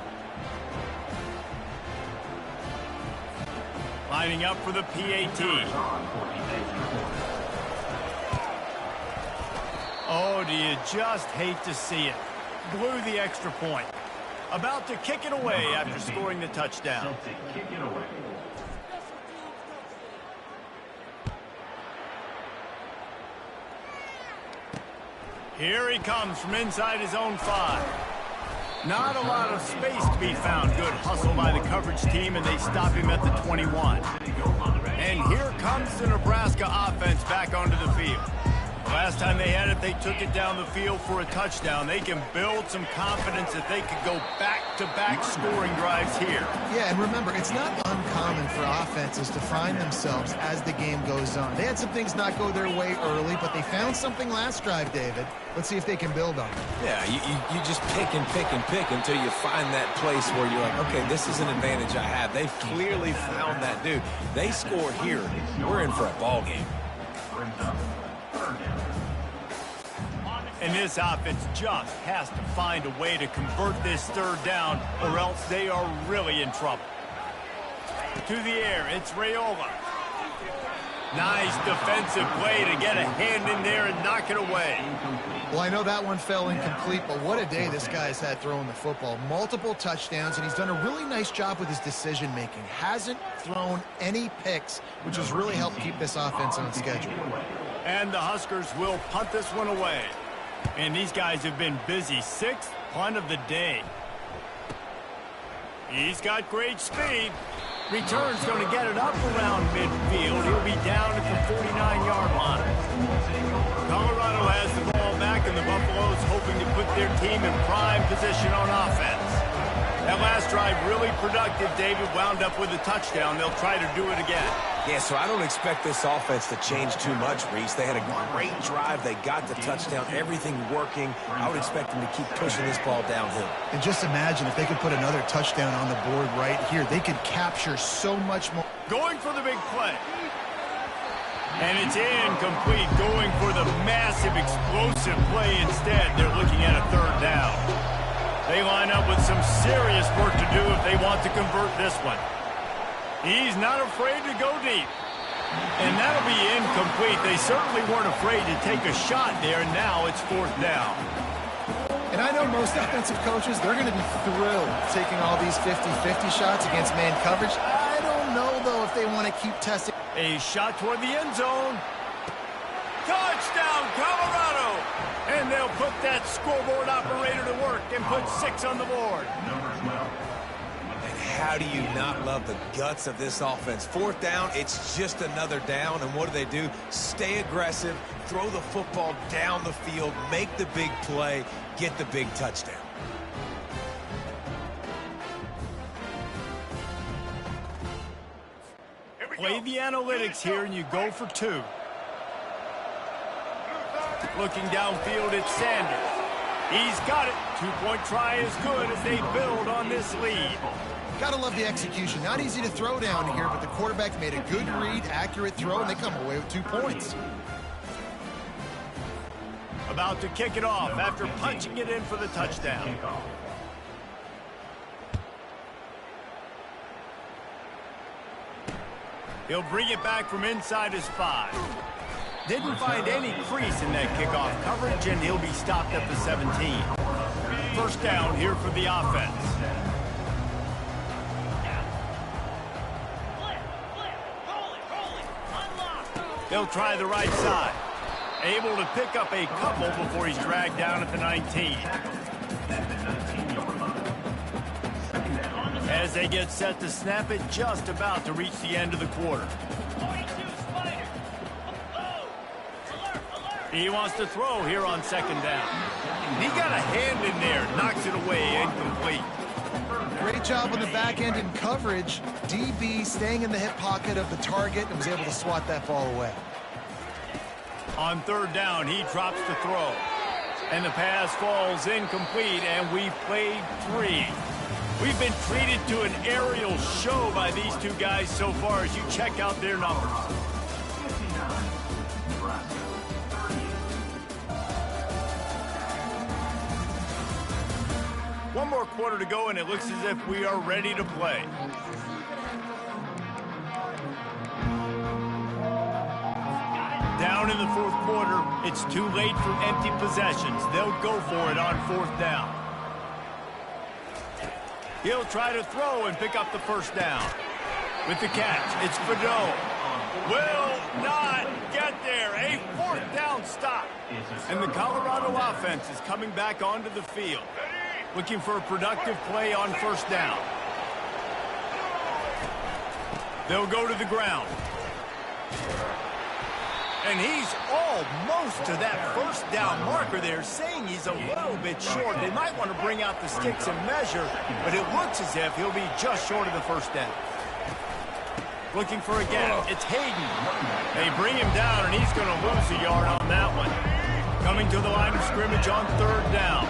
Lining up for the PAT. Oh, do you just hate to see it? Blew the extra point. About to kick it away after scoring the touchdown. Here he comes from inside his own 5. Not a lot of space to be found. Good hustle by the coverage team, and they stop him at the 21. And here comes the Nebraska offense back onto the field. Last time they had it, they took it down the field for a touchdown. They can build some confidence that they could go back-to-back scoring drives here. Yeah, and remember, it's not uncommon for offenses to find themselves as the game goes on. They had some things not go their way early, but they found something last drive, David. Let's see if they can build on it. Yeah, you just pick and pick and pick until you find that place where you're like, okay, this is an advantage I have. They've clearly found that dude. They score here. We're in for a ball game. And this offense just has to find a way to convert this third down, or else they are really in trouble. To the air, it's Raiola. Nice defensive play to get a hand in there and knock it away. Well, I know that one fell incomplete, but what a day this guy's had throwing the football. Multiple touchdowns, and he's done a really nice job with his decision-making. Hasn't thrown any picks, which has really helped keep this offense on schedule. And the Huskers will punt this one away. And these guys have been busy. 6th punt of the day. He's got great speed. Return's going to get it up around midfield. He'll be down at the 49-yard line. Colorado has the ball back, and the Buffaloes hoping to put their team in prime position on offense. That last drive really productive. David wound up with a touchdown. They'll try to do it again. Yeah, so I don't expect this offense to change too much, Reese. They had a great drive. They got the touchdown. Everything working. I would expect them to keep pushing this ball downhill. And just imagine if they could put another touchdown on the board right here. They could capture so much more. Going for the big play. And it's incomplete. Going for the massive explosive play instead. They're looking at a third down. They line up with some serious work to do if they want to convert this one. He's not afraid to go deep. And that'll be incomplete. They certainly weren't afraid to take a shot there, and now it's 4th down. And I know most offensive coaches, they're going to be thrilled taking all these 50-50 shots against man coverage. I don't know, though, if they want to keep testing. A shot toward the end zone. Touchdown, Colorado! And they'll put that scoreboard operator to work and put 6 on the board. And how do you not love the guts of this offense? 4th down, it's just another down. And what do? Stay aggressive, throw the football down the field, make the big play, get the big touchdown. Play the analytics here, and you go for 2. Looking downfield, it's Sanders. He's got it. 2-point try is good as they build on this lead. Gotta love the execution. Not easy to throw down here, but the quarterback made a good read, accurate throw, and they come away with 2 points. About to kick it off after punching it in for the touchdown. He'll bring it back from inside his 5. Didn't find any crease in that kickoff coverage, and he'll be stopped at the 17. 1st down here for the offense. They'll try the right side. Able to pick up a couple before he's dragged down at the 19. As they get set to snap it, just about to reach the end of the quarter. He wants to throw here on 2nd down. He got a hand in there, knocks it away, incomplete. Great job on the back end in coverage. DB staying in the hip pocket of the target and was able to swat that ball away. On 3rd down, he drops the throw. And the pass falls incomplete, and we played 3. We've been treated to an aerial show by these 2 guys so far as you check out their numbers. one more quarter to go, and it looks as if we are ready to play. Down in the fourth quarter, it's too late for empty possessions. They'll go for it on fourth down. He'll try to throw and pick up the first down. With the catch, it's Fedot. Will not get there. A fourth down stop. And the Colorado offense is coming back onto the field, looking for a productive play on first down. They'll go to the ground. And he's almost to that first down marker there, saying he's a little bit short. They might want to bring out the sticks and measure, but it looks as if he'll be just short of the first down. Looking for a gap. It's Hayden. They bring him down, and he's going to lose a yard on that one. Coming to the line of scrimmage on third down.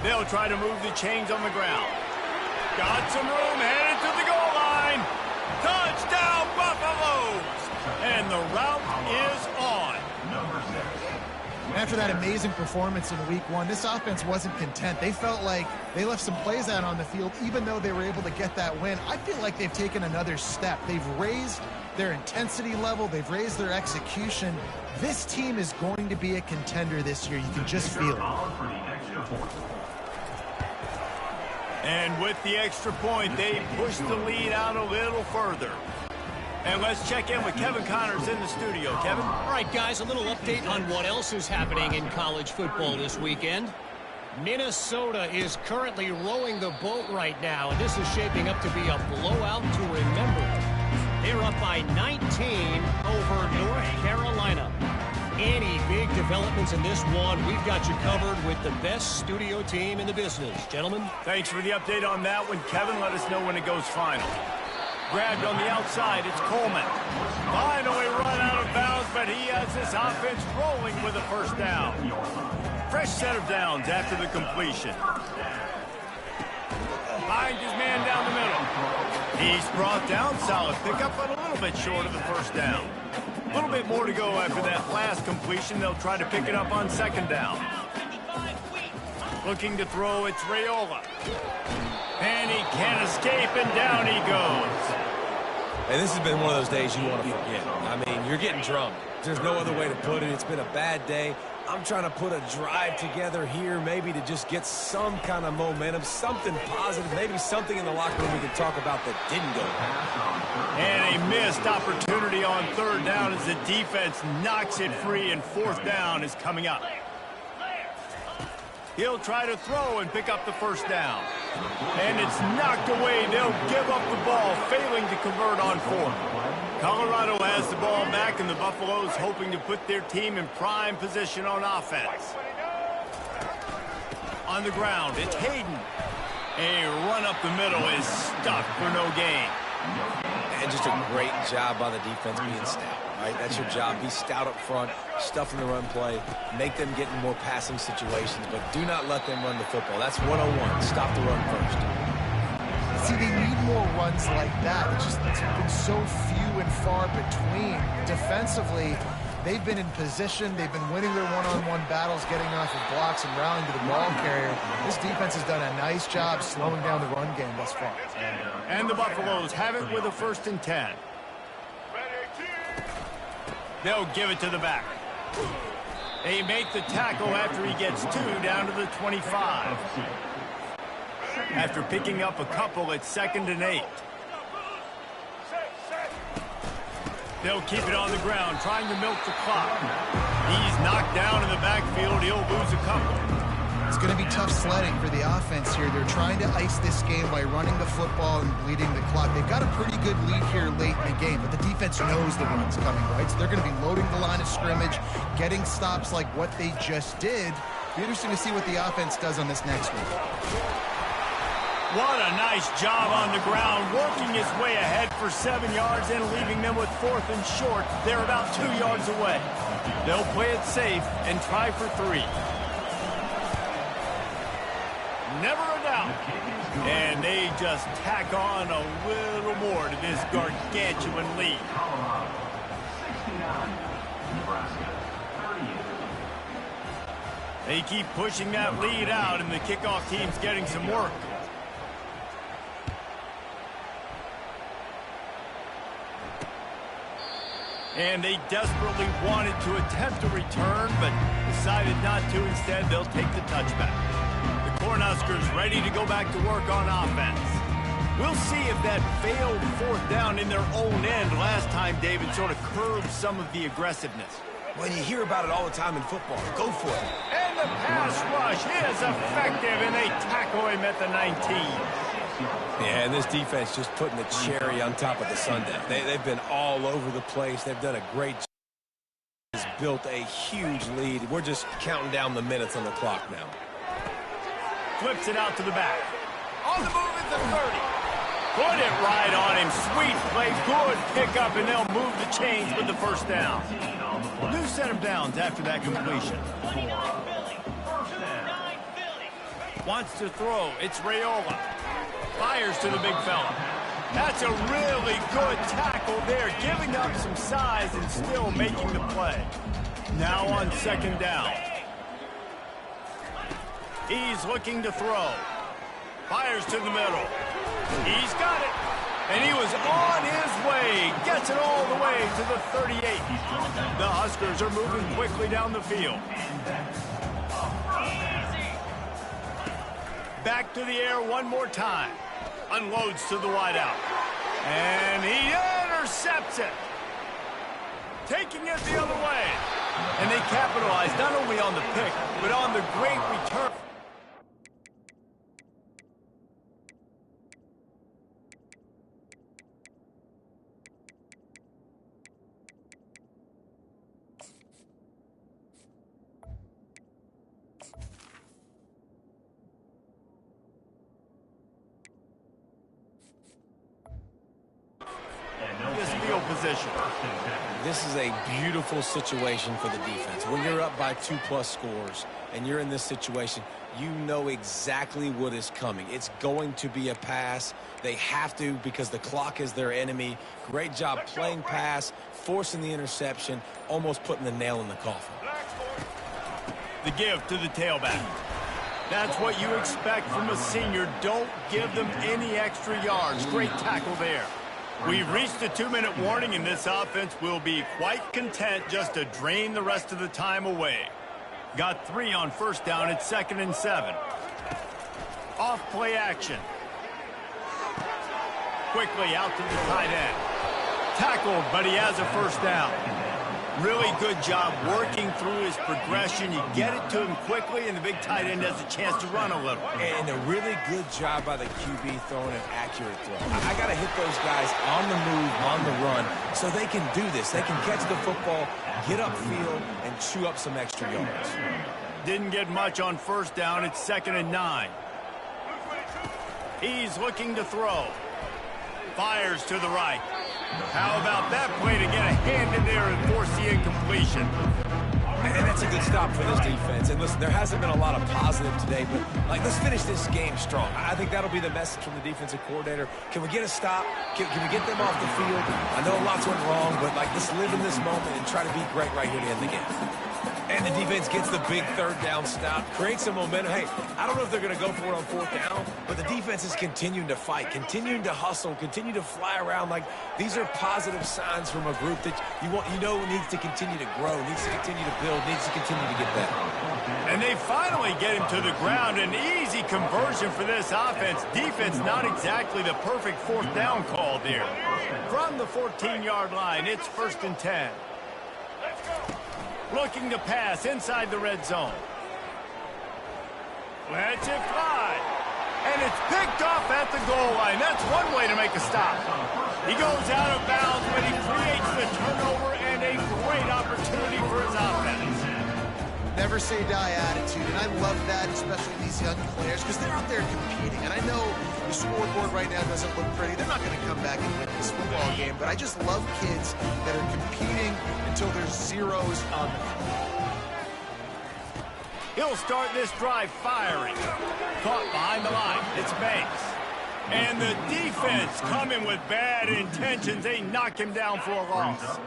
They'll try to move the chains on the ground. Got some room, headed to the goal line. Touchdown, Buffaloes! And the route is on. After that amazing performance in week one, this offense wasn't content. They felt like they left some plays out on the field, even though they were able to get that win. I feel like they've taken another step. They've raised their intensity level. They've raised their execution. This team is going to be a contender this year. You can just feel it. And with the extra point, they push the lead out a little further. And let's check in with Kevin Connors in the studio. Kevin? All right, guys, a little update on what else is happening in college football this weekend. Minnesota is currently rowing the boat right now, and this is shaping up to be a blowout to remember. They're up by 19 over North Carolina. Any big developments in this one, we've got you covered with the best studio team in the business. Gentlemen? Thanks for the update on that one, Kevin. Let us know when it goes final. Grabbed on the outside, it's Coleman. Finally run out of bounds, but he has this offense rolling with a first down. Fresh set of downs after the completion. Finds his man down the middle. He's brought down, solid pickup, but a little bit short of the first down. A little bit more to go after that last completion. They'll try to pick it up on second down. Looking to throw, it's Raiola. And he can't escape, and down he goes. And this has been one of those days you want to forget. I mean, you're getting drunk. There's no other way to put it. It's been a bad day. I'm trying to put a drive together here, maybe to just get some kind of momentum, something positive, maybe something in the locker room we can talk about that didn't go. And a missed opportunity on third down as the defense knocks it free, and fourth down is coming up. He'll try to throw and pick up the first down. And it's knocked away. They'll give up the ball, failing to convert on fourth. Colorado has the ball back, and the Buffaloes hoping to put their team in prime position on offense. On the ground, it's Hayden. A run up the middle is stuck for no gain. And just a great job by the defense being stout, right? That's your job. Be stout up front, stuff in the run play, make them get in more passing situations, but do not let them run the football. That's 101. Stop the run first. See, they need more runs like that. It's been so few and far between. Defensively, they've been in position. They've been winning their one-on-one battles, getting off of blocks and rallying to the ball carrier. This defense has done a nice job slowing down the run game thus far. And the Buffaloes have it with a 1st and 10. They'll give it to the back. They make the tackle after he gets 2 down to the 25. After picking up a couple, it's 2nd and 8. They'll keep it on the ground, trying to milk the clock. He's knocked down in the backfield. He'll lose a couple. It's going to be tough sledding for the offense here. They're trying to ice this game by running the football and bleeding the clock. They've got a pretty good lead here late in the game, but the defense knows the run's coming, right? So they're going to be loading the line of scrimmage, getting stops like what they just did. Be interesting to see what the offense does on this next one. What a nice job on the ground, working his way ahead for 7 yards and leaving them with 4th and short. They're about 2 yards away. They'll play it safe and try for 3. Never a doubt. And they just tack on a little more to this gargantuan lead. They keep pushing that lead out, and the kickoff team's getting some work. And they desperately wanted to attempt a return, but decided not to. Instead, they'll take the touchback. The Cornhuskers ready to go back to work on offense. We'll see if that failed fourth down in their own end last time, David, sort of curbed some of the aggressiveness. When you hear about it all the time in football, go for it. And the pass rush is effective, and they tackle him at the 19. Yeah, and this defense just putting the cherry on top of the sundae. They've been all over the place. They've done a great job. Has built a huge lead. We're just counting down the minutes on the clock now. Flips it out to the back. On the move at the 30. Put it right on him. Sweet play. Good pickup, and they'll move the chains with the first down. New set of downs after that completion. Wants to throw. It's Raiola. Fires to the big fella. That's a really good tackle there, giving up some size and still making the play. Now on second down. He's looking to throw. Fires to the middle. He's got it. And he was on his way. Gets it all the way to the 38. The Huskers are moving quickly down the field. Back to the air one more time. Unloads to the wideout. And he intercepts it. Taking it the other way. And they capitalize not only on the pick, but on the great return. Position. This is a beautiful situation for the defense. When you're up by 2+ scores and you're in this situation, you know exactly what is coming. It's going to be a pass. They have to because the clock is their enemy. Great job playing pass, forcing the interception, almost putting the nail in the coffin. The give to the tailback. That's what you expect from a senior. Don't give them any extra yards. Great tackle there. We've reached the 2-minute warning, and this offense will be quite content just to drain the rest of the time away. Got 3 on first down at 2nd and 7. Off play action. Quickly out to the tight end. Tackled, but he has a first down. Really good job working through his progression. You get it to him quickly, and the big tight end has a chance to run a little. And a really good job by the QB throwing an accurate throw. I got to hit those guys on the move, on the run, so they can do this. They can catch the football, get upfield, and chew up some extra yards. Didn't get much on first down. It's 2nd and 9. He's looking to throw. Fires to the right. How about that play to get a hand in there and force the incompletion? And that's a good stop for this defense. And listen, there hasn't been a lot of positive today, but let's finish this game strong. I think that'll be the message from the defensive coordinator. Can we get a stop? Can we get them off the field? I know lots went wrong, but let's live in this moment and try to be great right here to end the game. And the defense gets the big third down stop, creates some momentum. Hey, I don't know if they're going to go for it on fourth down, but the defense is continuing to fight, continuing to hustle, continue to fly around. These are positive signs from a group that you know needs to continue to grow, needs to continue to build, needs to continue to get better. And they finally get him to the ground. An easy conversion for this offense. Defense not exactly the perfect fourth down call there. From the 14-yard line, it's 1st and 10. Looking to pass inside the red zone. Lets it fly. And it's picked off at the goal line. That's one way to make a stop. He goes out of bounds, but he creates the turnover and a great opportunity for his offense. Never say die attitude, and I love that, especially these young players, because they're out there competing. And I know the scoreboard right now doesn't look pretty. They're not going to come back and win this football game, but I just love kids that are competing until there's zeros on them. He'll start this drive firing. Caught behind the line. It's Banks. And the defense coming with bad intentions. They knock him down for a loss.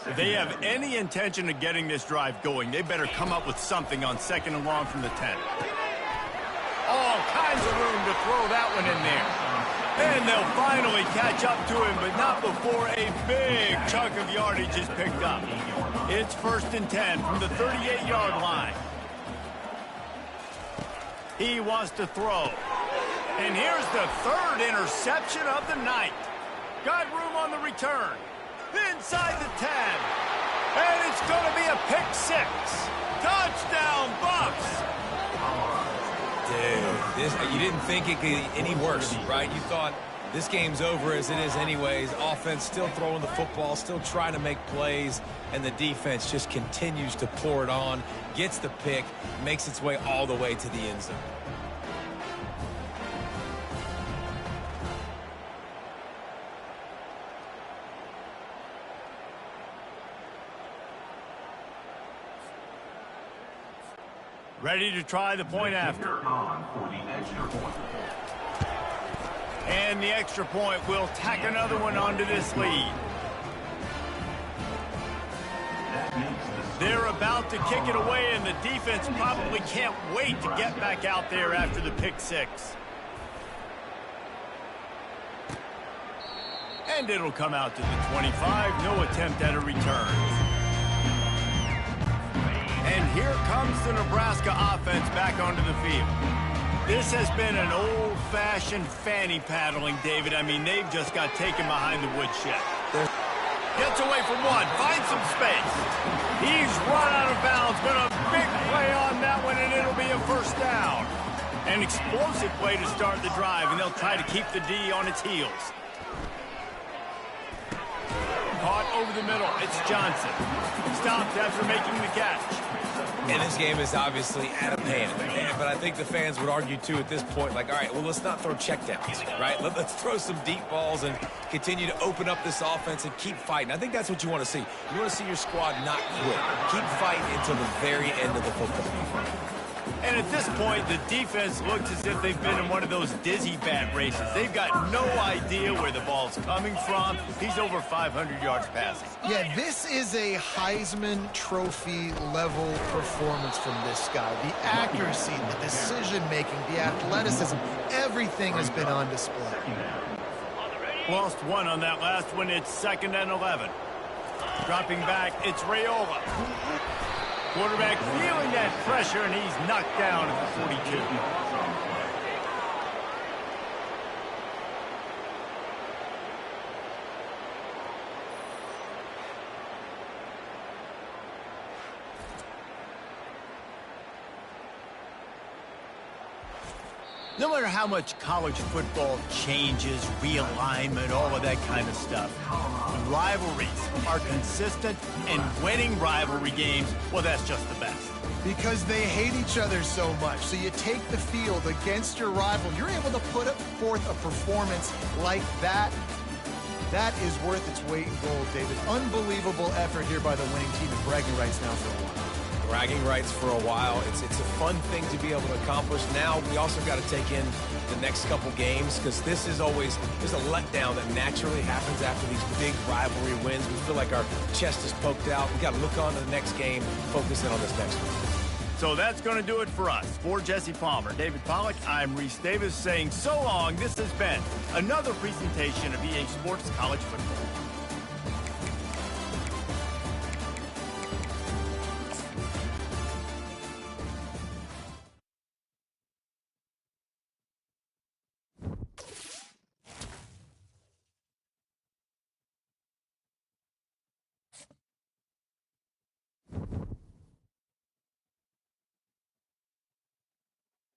If they have any intention of getting this drive going, they better come up with something on 2nd and long from the 10. All kinds of room to throw that one in there. And they'll finally catch up to him, but not before a big chunk of yardage is picked up. It's 1st and 10 from the 38-yard line. He wants to throw. And here's the 3rd interception of the night. Got room on the return. Inside the 10. And it's going to be a pick 6. Touchdown, Bucks. Dude, you didn't think it could get any worse, right? You thought this game's over as it is anyways. Offense still throwing the football, still trying to make plays, and the defense just continues to pour it on, gets the pick, makes its way all the way to the end zone. Ready to try the point after. And the extra point will tack another one onto this lead. They're about to kick it away, and the defense probably can't wait to get back out there after the pick 6. And it'll come out to the 25. No attempt at a return. And here comes the Nebraska offense back onto the field. This has been an old-fashioned fanny paddling, David. I mean, they've just got taken behind the woodshed. Gets away from one, finds some space. He's run out of bounds, but a big play on that one, and it'll be a 1st down. An explosive play to start the drive, and they'll try to keep the D on its heels. Caught over the middle. It's Johnson. Stopped after making the catch. And this game is obviously out of hand. But I think the fans would argue, too, at this point, like, all right, well, let's not throw checkdowns, right? Let's throw some deep balls and continue to open up this offense and keep fighting. I think that's what you want to see. You want to see your squad not quit. Keep fighting until the very end of the football. And at this point, the defense looks as if they've been in one of those dizzy bat races. They've got no idea where the ball's coming from. He's over 500 yards passing. Yeah, this is a Heisman Trophy level performance from this guy. The accuracy, the decision-making, the athleticism, everything has been on display. Lost one on that last one. It's 2nd and 11. Dropping back, it's Raiola. Quarterback feeling that pressure, and he's knocked down at the 42. No matter how much college football changes, realignment, all of that kind of stuff, rivalries are consistent, and winning rivalry games, well, that's just the best. Because they hate each other so much. So you take the field against your rival. You're able to put forth a performance like that. That is worth its weight in gold, David. Unbelievable effort here by the winning team, and bragging rights now for a while. Bragging rights for a while. It's a fun thing to be able to accomplish. Now we also got to take in the next couple games, because this is always, there's a letdown that naturally happens after these big rivalry wins. We feel like our chest is poked out. We got to look on to the next game, focus in on this next one. So that's going to do it for us. For Jesse Palmer, David Pollack, I'm Reese Davis saying so long. This has been another presentation of EA Sports College Football.